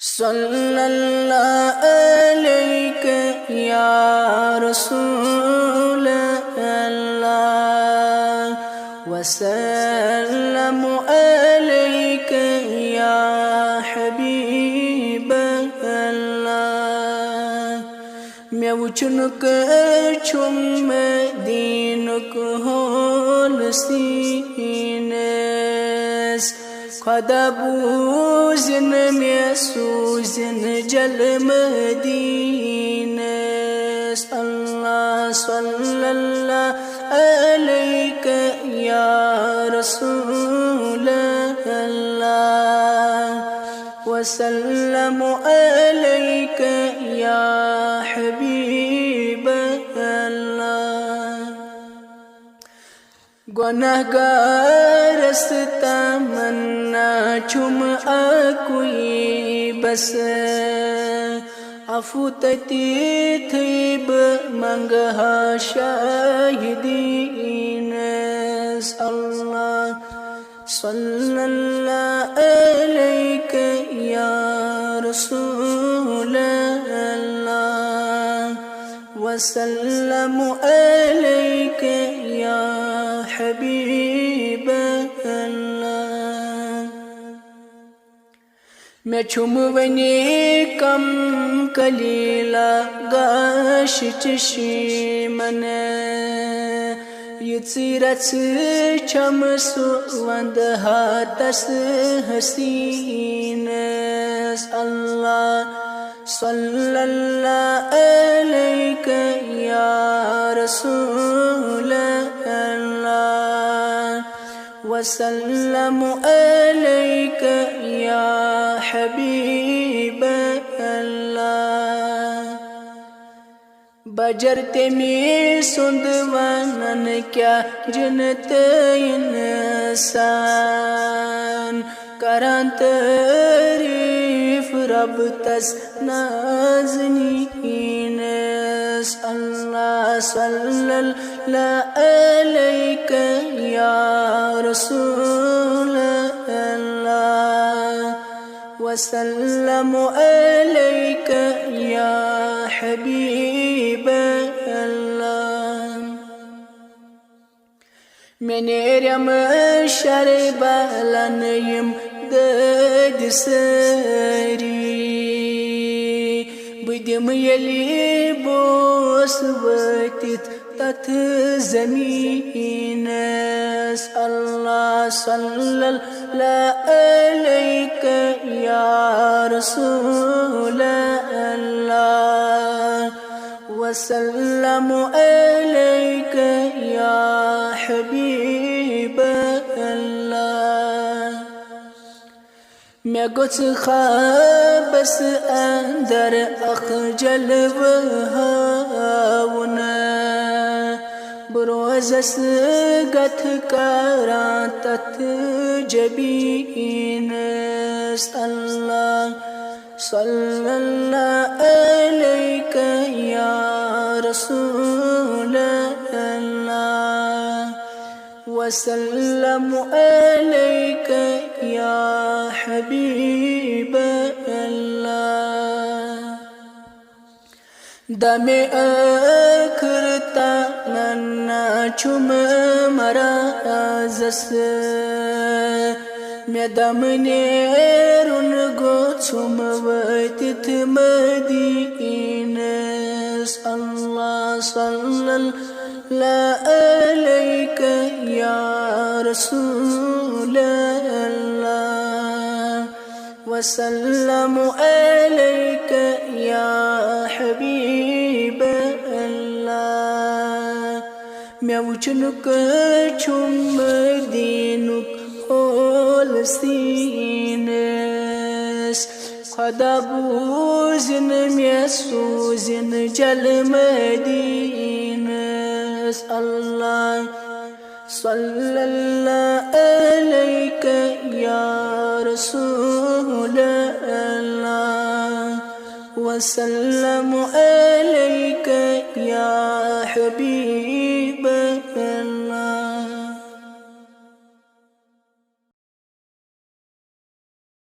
صلی اللہ علیک یا رسول اللہ وسلم علیک یا حبیب اللہ میں وچنک چھم دینک ہون سینس خدا بوزن میں سوزن جل مدینس اللہ صلی اللہ علیک یا رسول اللہ وسلم علیک یا حبیب اللہ گناہگار تمنا چھم کوئی بس عفو تتی تھیب منگہا شاہدین اللہ صلی اللہ علیک یا رسول اللہ وسلم علیک یا حبیب اللہ میں چھم ونی کم کلیلا گاش چشمن یژ رژ چھم سو وندہا تس حسینس اللہ صلی اللہ علیک یا رسول اللہ وسلم علیک یا حبیب اللہ بجرتے میں سندوانن کیا جنت انسان کران تعریف رب تس نازنین اللہ صلی اللہ علیک یا رسول اللہ وسلم علیک یا حبیب اللہ میں نیرم شربالن یم دد سری بدم یلی بوس وتت تت زمینس اللہ صلی اللہ علیک یا رسول اللہ وسلم علیک یا حبیب اللہ میں گچ خوابس اندر اخجل وہاونا بروزس گتھ کران تت جبینس اللہ صلی اللہ علیک یا رسول اللہ وسلم علیک یا حبیب اللہ دم آخر تمنا چھم مرازس میں دم نیرن گو چھم وتت مدینس اللہ صلی اللہ علیک یا رسول اللہ وسلم علیک یا حبیب اللہ میں وچنک چھم دینک ہول سینس خدا بوزن میں سوزن جل مدینس اللہ صلی اللہ علیک یا رسول اللہ وسلم علیک یا حبیب